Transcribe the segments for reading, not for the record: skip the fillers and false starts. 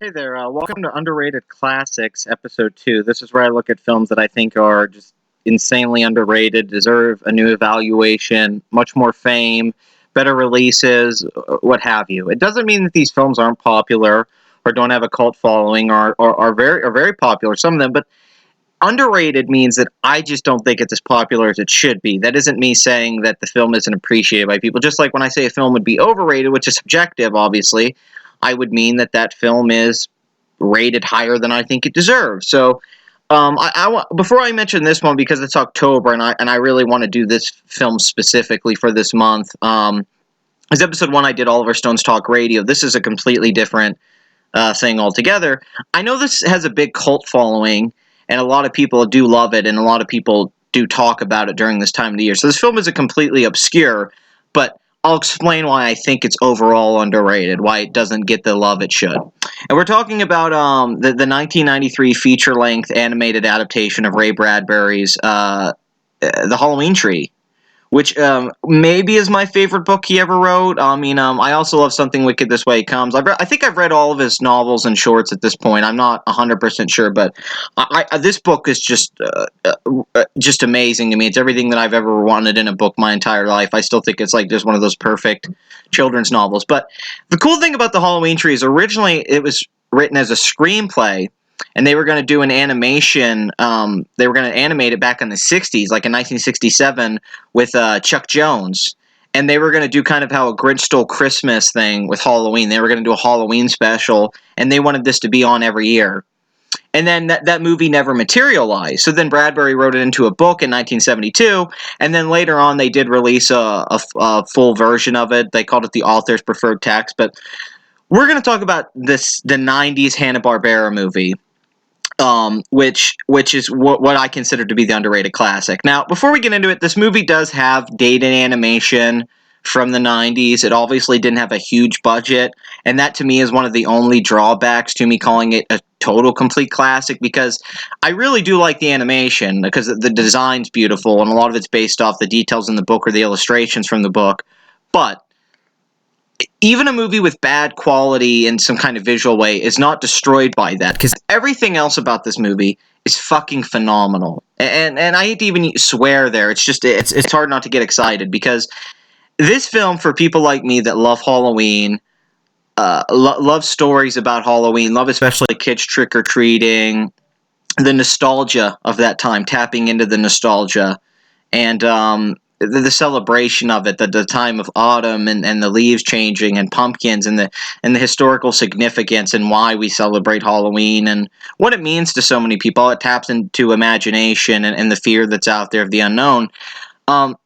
Hey there, welcome to Underrated Classics, Episode 2. This is where I look at films that I think are just insanely underrated, deserve a new evaluation, much more fame, better releases, what have you. It doesn't mean that these films aren't popular or don't have a cult following or are very popular, some of them, but underrated means that I just don't think it's as popular as it should be. That isn't me saying that the film isn't appreciated by people. Just like when I say a film would be overrated, which is subjective, obviously, I would mean that that film is rated higher than I think it deserves. So, before I mention this one because it's October and I really want to do this film specifically for this month. As episode 1, I did Oliver Stone's Talk Radio. This is a completely different thing altogether. I know this has a big cult following, and a lot of people do love it, and a lot of people do talk about it during this time of the year. So this film isn't completely obscure, but I'll explain why I think it's overall underrated, why it doesn't get the love it should. And we're talking about the 1993 feature-length animated adaptation of Ray Bradbury's The Halloween Tree, which maybe is my favorite book he ever wrote. I also love Something Wicked This Way Comes. I think I've read all of his novels and shorts at this point. I'm not 100% sure, but this book is just amazing to me. It's everything that I've ever wanted in a book my entire life. I still think it's like just one of those perfect children's novels. But the cool thing about The Halloween Tree is originally it was written as a screenplay, and they were going to do an animation. They were going to animate it back in the 60s, like in 1967, with Chuck Jones. And they were going to do kind of how a Grinch Stole Christmas thing with Halloween. They were going to do a Halloween special, and they wanted this to be on every year. And then that movie never materialized. So then Bradbury wrote it into a book in 1972, and then later on they did release a full version of it. They called it the author's preferred text. But we're going to talk about the 90s Hanna-Barbera movie, which is what I consider to be the underrated classic. Now, before we get into it, this movie does have dated animation from the 90s. It obviously didn't have a huge budget, and that to me is one of the only drawbacks to me calling it a total complete classic, because I really do like the animation because the design's beautiful and a lot of it's based off the details in the book or the illustrations from the book. But even a movie with bad quality in some kind of visual way is not destroyed by that, because everything else about this movie is fucking phenomenal. And I hate to even swear there. It's just it's hard not to get excited, because this film, for people like me that love Halloween, love stories about Halloween, love especially kids trick or treating, the nostalgia of that time, tapping into the nostalgia, and the celebration of it, the time of autumn and the leaves changing and pumpkins and the historical significance and why we celebrate Halloween and what it means to so many people. It taps into imagination and the fear that's out there of the unknown. Um,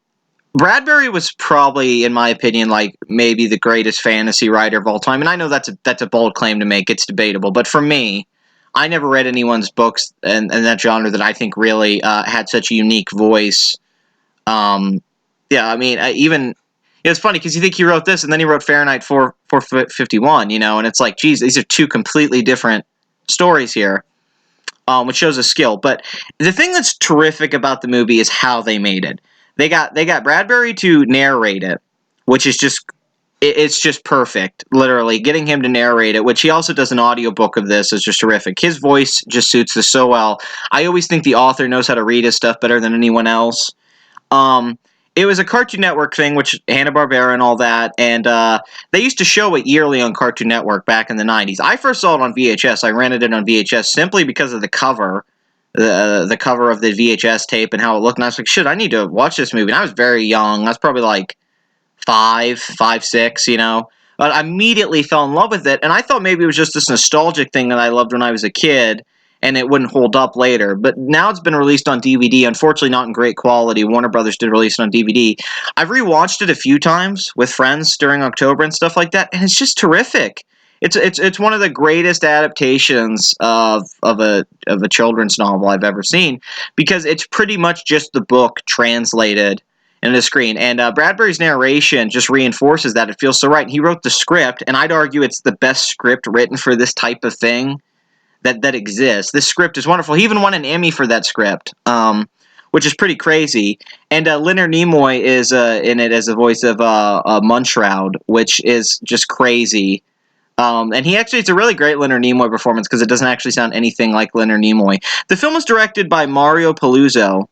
Bradbury was probably, in my opinion, like maybe the greatest fantasy writer of all time. And I know that's a bold claim to make. It's debatable, but for me, I never read anyone's books in that genre that I think really had such a unique voice. Yeah, I mean, even it's funny because you think he wrote this, and then he wrote Fahrenheit 451, and it's like, geez, these are two completely different stories here, which shows a skill. But the thing that's terrific about the movie is how they made it. They got Bradbury to narrate it, which is just it's just perfect. Literally, getting him to narrate it, which he also does an audiobook of this, is just terrific. His voice just suits this so well. I always think the author knows how to read his stuff better than anyone else. Um, it was a Cartoon Network thing, which Hanna-Barbera and all that, and they used to show it yearly on Cartoon Network back in the 90s. I first saw it on VHS. I rented it on VHS simply because of the cover, the cover of the VHS tape and how it looked, and I was like, shit, I need to watch this movie. And I was very young. I was probably like five, 6, But I immediately fell in love with it, and I thought maybe it was just this nostalgic thing that I loved when I was a kid, and it wouldn't hold up later. But now it's been released on DVD, unfortunately not in great quality. Warner Brothers did release it on DVD. I've rewatched it a few times with friends during October and stuff like that, and it's just terrific. It's one of the greatest adaptations of a children's novel I've ever seen, because it's pretty much just the book translated into the screen. And Bradbury's narration just reinforces that. It feels so right. He wrote the script, and I'd argue it's the best script written for this type of thing that exists. This script is wonderful. He even won an Emmy for that script, which is pretty crazy. And Leonard Nimoy is in it as the voice of Munchroud, which is just crazy. And it's a really great Leonard Nimoy performance because it doesn't actually sound anything like Leonard Nimoy. The film was directed by Mario Puzo,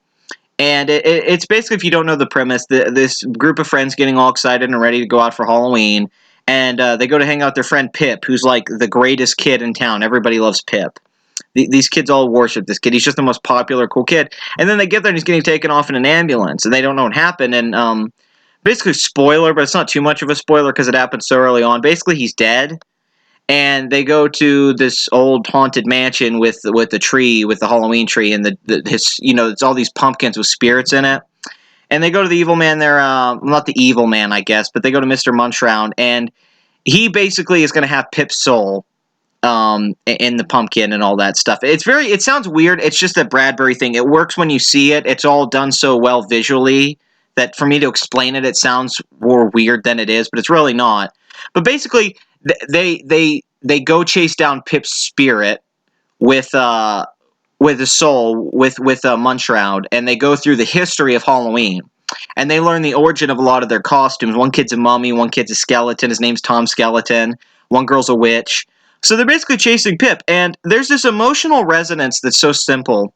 and it's basically, if you don't know the premise, this group of friends getting all excited and ready to go out for Halloween, and they go to hang out with their friend Pip, who's like the greatest kid in town. Everybody loves Pip. These kids all worship this kid. He's just the most popular, cool kid. And then they get there and he's getting taken off in an ambulance, and they don't know what happened. And basically, spoiler, but it's not too much of a spoiler because it happened so early on. Basically, he's dead, and they go to this old haunted mansion with the tree, with the Halloween tree, and it's all these pumpkins with spirits in it. And they go to the evil man there, not the evil man, I guess, but they go to Mr. Munchround, and he basically is going to have Pip's soul in the pumpkin and all that stuff. It sounds weird. It's just a Bradbury thing. It works when you see it. It's all done so well visually that for me to explain it, it sounds more weird than it is, but it's really not. But basically, they go chase down Pip's spirit with his soul with Munchround, and they go through the history of Halloween. And they learn the origin of a lot of their costumes. One kid's a mummy, one kid's a skeleton. His name's Tom Skeleton. One girl's a witch. So they're basically chasing Pip, and there's this emotional resonance that's so simple,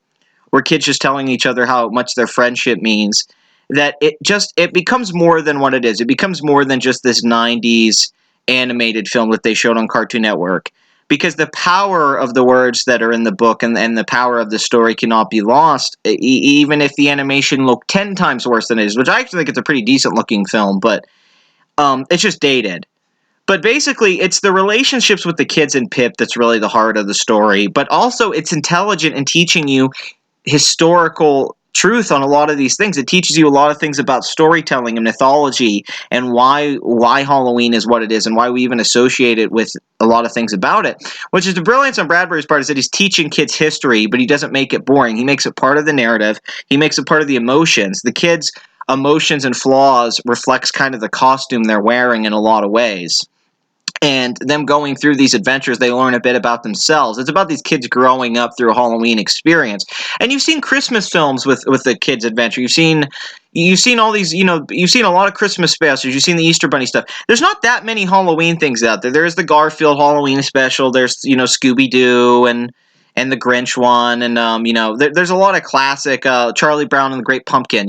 where kids just telling each other how much their friendship means, that it becomes more than what it is. It becomes more than just this 90s animated film that they showed on Cartoon Network. Because the power of the words that are in the book and the power of the story cannot be lost, even if the animation looked 10 times worse than it is, which I actually think it's a pretty decent looking film, but it's just dated. But basically, it's the relationships with the kids and Pip that's really the heart of the story. But also, it's intelligent in teaching you historical truth on a lot of these things. It teaches you a lot of things about storytelling and mythology and why Halloween is what it is and why we even associate it with a lot of things about it. Which is the brilliance on Bradbury's part, is that he's teaching kids history, but he doesn't make it boring. He makes it part of the narrative. He makes it part of the emotions. The kids' emotions and flaws reflects kind of the costume they're wearing in a lot of ways. And them going through these adventures, they learn a bit about themselves. It's about these kids growing up through a Halloween experience. And you've seen Christmas films with the kids' adventure. You've seen all these, you've seen a lot of Christmas specials. You've seen the Easter Bunny stuff. There's not that many Halloween things out there. There's the Garfield Halloween special. There's, Scooby-Doo and the Grinch one. And, there's a lot of classic Charlie Brown and the Great Pumpkin,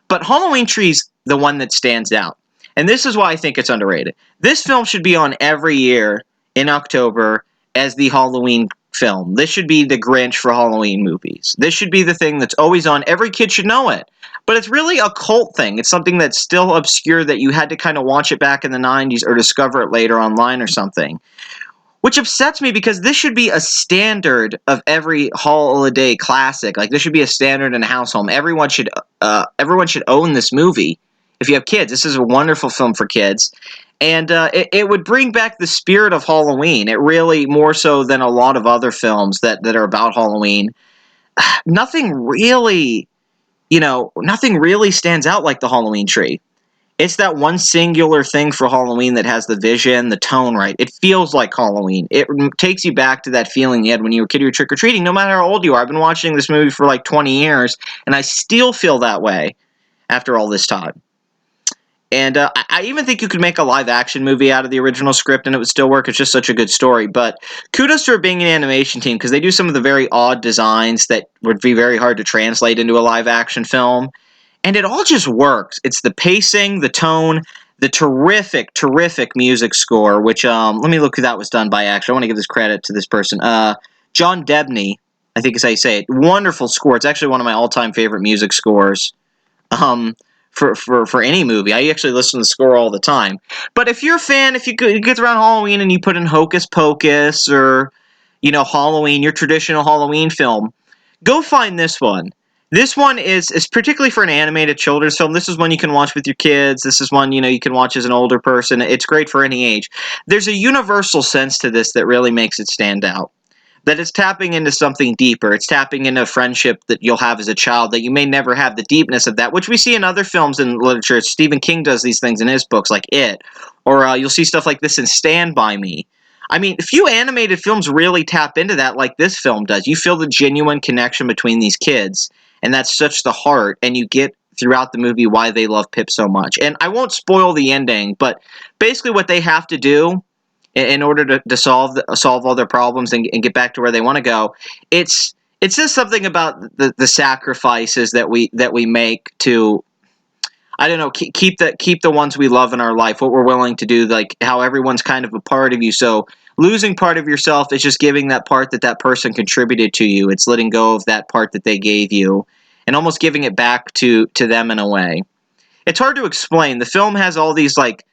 But Halloween Tree's the one that stands out. And this is why I think it's underrated. This film should be on every year in October as the Halloween film. This should be the Grinch for Halloween movies. This should be the thing that's always on. Every kid should know it. But it's really a cult thing. It's something that's still obscure that you had to kind of watch it back in the 90s or discover it later online or something. Which upsets me because this should be a standard of every holiday classic. Like, this should be a standard in a household. Everyone should own this movie. If you have kids, this is a wonderful film for kids. And it would bring back the spirit of Halloween. It really, more so than a lot of other films that are about Halloween. Nothing really stands out like the Halloween tree. It's that one singular thing for Halloween that has the vision, the tone right. It feels like Halloween. It takes you back to that feeling you had when you were a kid, you were trick-or-treating, no matter how old you are. I've been watching this movie for like 20 years, and I still feel that way after all this time. And I even think you could make a live-action movie out of the original script and it would still work. It's just such a good story. But kudos to it being an animation team, because they do some of the very odd designs that would be very hard to translate into a live-action film. And it all just works. It's the pacing, the tone, the terrific, terrific music score, which, let me look who that was done by, actually. I want to give this credit to this person. John Debney, I think is how you say it. Wonderful score. It's actually one of my all-time favorite music scores. For any movie. I actually listen to the score all the time. But if you're a fan, if you get around Halloween and you put in Hocus Pocus or, Halloween, your traditional Halloween film, go find this one. This one is particularly for an animated children's film. This is one you can watch with your kids. This is one, you can watch as an older person. It's great for any age. There's a universal sense to this that really makes it stand out. That it's tapping into something deeper. It's tapping into a friendship that you'll have as a child that you may never have the deepness of that, which we see in other films and literature. Stephen King does these things in his books, like It. Or you'll see stuff like this in Stand By Me. I mean, few animated films really tap into that like this film does. You feel the genuine connection between these kids, and that's such the heart, and you get throughout the movie why they love Pip so much. And I won't spoil the ending, but basically what they have to do in order to solve all their problems and get back to where they want to go. It's just something about the sacrifices that we make to, I don't know, keep the ones we love in our life, what we're willing to do, like how everyone's kind of a part of you. So losing part of yourself is just giving that part that person contributed to you. It's letting go of that part that they gave you and almost giving it back to them in a way. It's hard to explain. The film has all these like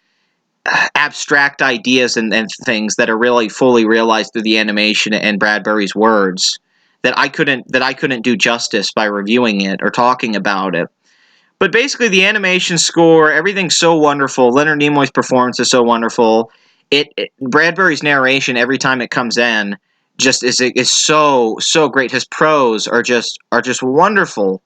abstract ideas and things that are really fully realized through the animation and Bradbury's words that I couldn't do justice by reviewing it or talking about it. But basically, the animation score, everything's so wonderful. Leonard Nimoy's performance is so wonderful. Bradbury's narration every time it comes in just is so great. His prose are just wonderful,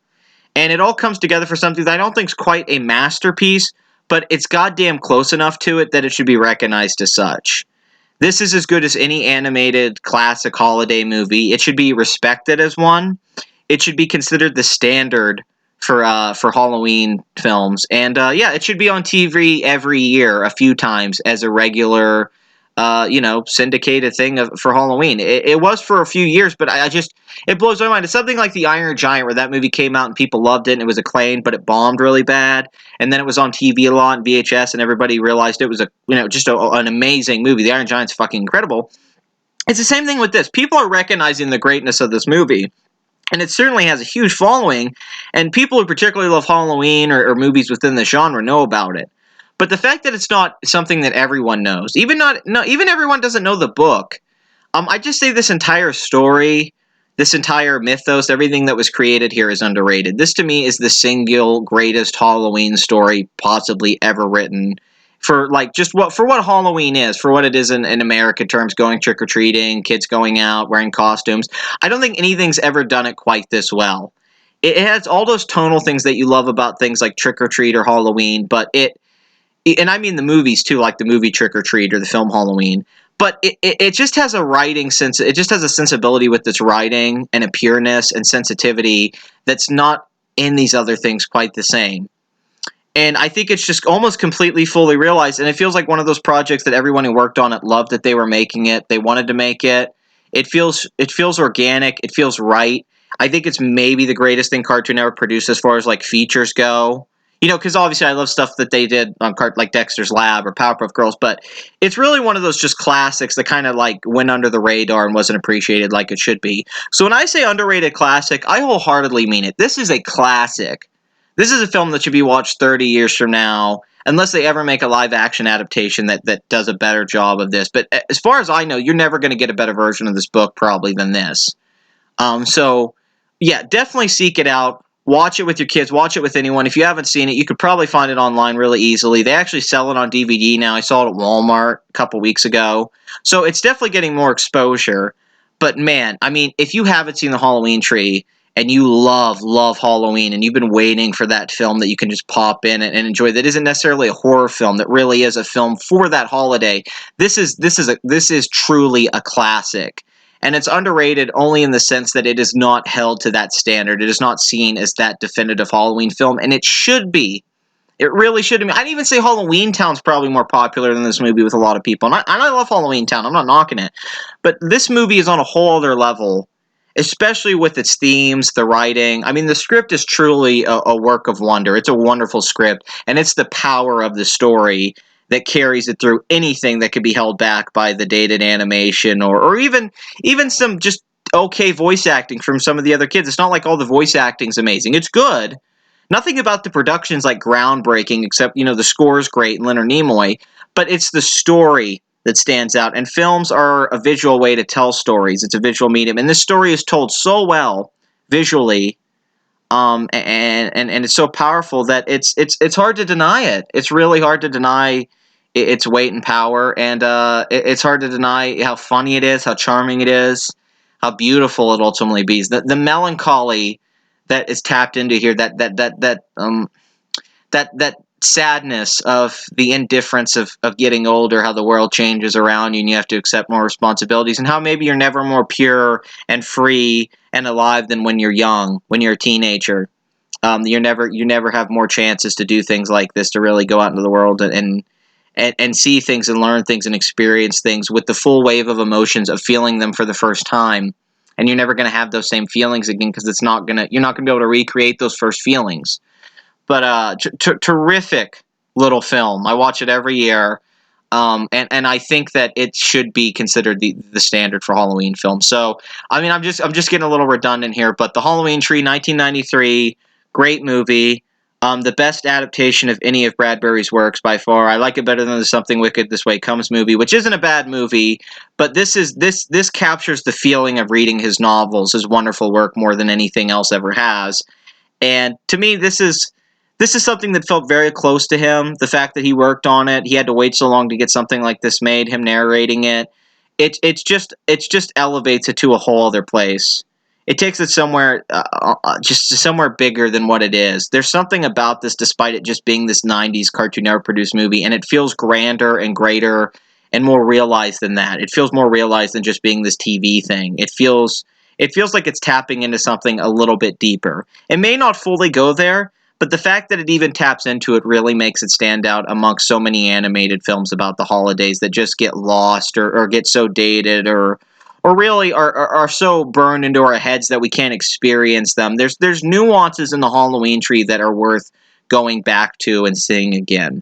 and it all comes together for something that I don't think is quite a masterpiece, but it's goddamn close enough to it that it should be recognized as such. This is as good as any animated classic holiday movie. It should be respected as one. It should be considered the standard for Halloween films, and yeah, it should be on TV every year, a few times as a regular, syndicated thing for Halloween. It was for a few years, but I just it blows my mind. It's something like The Iron Giant, where that movie came out and people loved it and it was acclaimed, but it bombed really bad, and then it was on TV a lot and VHS, and everybody realized it was an amazing movie. The Iron Giant's fucking incredible. It's the same thing with this. People are recognizing the greatness of this movie, and it certainly has a huge following, and people who particularly love Halloween or movies within the genre know about it. But the fact that it's not something that everyone knows, even everyone doesn't know the book. I just say this entire story, this entire mythos, everything that was created here is underrated. This to me is the single greatest Halloween story possibly ever written. For like just what Halloween is, for what it is in American terms, going trick or treating, kids going out wearing costumes. I don't think anything's ever done it quite this well. It has all those tonal things that you love about things like Trick or Treat or Halloween, but and I mean the movies too, like the movie Trick or Treat or the film Halloween. But it just has a writing sense. It just has a sensibility with its writing and a pureness and sensitivity that's not in these other things quite the same. And I think it's just almost completely fully realized. And it feels like one of those projects that everyone who worked on it loved that they were making it. They wanted to make it. It feels organic. It feels right. I think it's maybe the greatest thing Cartoon ever produced as far as like features go. Because obviously I love stuff that they did on like Dexter's Lab or Powerpuff Girls, but it's really one of those just classics that kind of like went under the radar and wasn't appreciated like it should be. So when I say underrated classic, I wholeheartedly mean it. This is a classic. This is a film that should be watched 30 years from now, unless they ever make a live-action adaptation that does a better job of this. But as far as I know, you're never going to get a better version of this book probably than this. So, yeah, definitely seek it out. Watch it with your kids. Watch it with anyone. If you haven't seen it, you could probably find it online really easily. They actually sell it on DVD now. I saw it at Walmart a couple weeks ago. So it's definitely getting more exposure. But man, I mean, if you haven't seen The Halloween Tree and you love Halloween and you've been waiting for that film that you can just pop in and enjoy, that isn't necessarily a horror film, that really is a film for that holiday, this is truly a classic. And it's underrated only in the sense that it is not held to that standard. It is not seen as that definitive Halloween film, and it should be. It really should be. I'd even say Halloween Town's probably more popular than this movie with a lot of people. And I love Halloween Town. I'm not knocking it. But this movie is on a whole other level, especially with its themes, the writing. I mean, the script is truly a work of wonder. It's a wonderful script, and it's the power of the story that carries it through anything that could be held back by the dated animation or even some just okay voice acting from some of the other kids. It's not like all the voice acting's amazing. It's good. Nothing about the production's like groundbreaking, except the score's great and Leonard Nimoy, but it's the story that stands out. And films are a visual way to tell stories. It's a visual medium, and this story is told so well visually, and it's so powerful that it's hard to deny it. It's really hard to deny its weight and power, and it's hard to deny how funny it is, how charming it is, how beautiful it ultimately be. The melancholy that is tapped into here, that sadness of the indifference of getting older, how the world changes around you and you have to accept more responsibilities, and how maybe you're never more pure and free and alive than when you're young, when you're a teenager. You never have more chances to do things like this, to really go out into the world and see things and learn things and experience things with the full wave of emotions of feeling them for the first time. And you're never going to have those same feelings again because you're not going to be able to recreate those first feelings. But terrific little film. I watch it every year. And I think that it should be considered the standard for Halloween films. So, I mean, I'm just getting a little redundant here, but The Halloween Tree, 1993, great movie. The best adaptation of any of Bradbury's works by far. I like it better than the Something Wicked This Way Comes movie, which isn't a bad movie, but this captures the feeling of reading his novels, his wonderful work, more than anything else ever has. And to me, this is something that felt very close to him. The fact that he worked on it, he had to wait so long to get something like this made. Him narrating it, it's just elevates it to a whole other place. It takes it somewhere, just somewhere bigger than what it is. There's something about this, despite it just being this '90s Cartoon Network produced movie, and it feels grander and greater and more realized than that. It feels more realized than just being this TV thing. It feels like it's tapping into something a little bit deeper. It may not fully go there, but the fact that it even taps into it really makes it stand out amongst so many animated films about the holidays that just get lost or get so dated or really are so burned into our heads that we can't experience them. There's nuances in the Halloween Tree that are worth going back to and seeing again.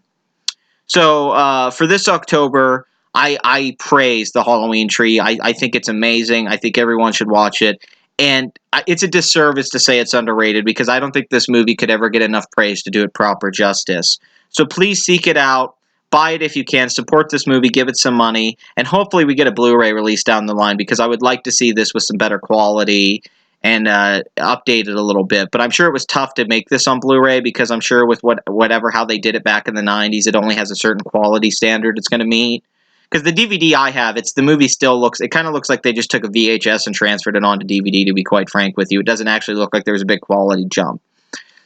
So for this October, I praise the Halloween Tree. I think it's amazing. I think everyone should watch it. And it's a disservice to say it's underrated because I don't think this movie could ever get enough praise to do it proper justice. So please seek it out. Buy it if you can. Support this movie. Give it some money. And hopefully we get a Blu-ray release down the line because I would like to see this with some better quality and update it a little bit. But I'm sure it was tough to make this on Blu-ray because I'm sure with whatever how they did it back in the '90s, it only has a certain quality standard it's going to meet. Because the DVD I have, the movie still it kind of looks like they just took a VHS and transferred it onto DVD. To be quite frank with you, it doesn't actually look like there was a big quality jump.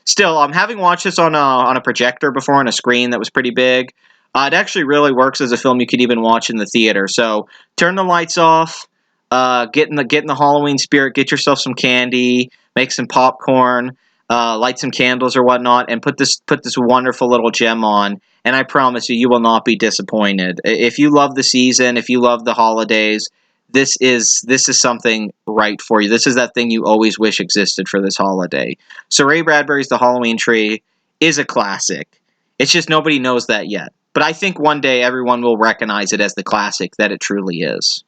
Still, having watched this on a projector before on a screen that was pretty big, it actually really works as a film you could even watch in the theater. So turn the lights off, get in the Halloween spirit, get yourself some candy, make some popcorn, light some candles or whatnot, and put this wonderful little gem on. And I promise you, you will not be disappointed. If you love the season, if you love the holidays, this is something right for you. This is that thing you always wish existed for this holiday. So Ray Bradbury's The Halloween Tree is a classic. It's just nobody knows that yet. But I think one day everyone will recognize it as the classic that it truly is.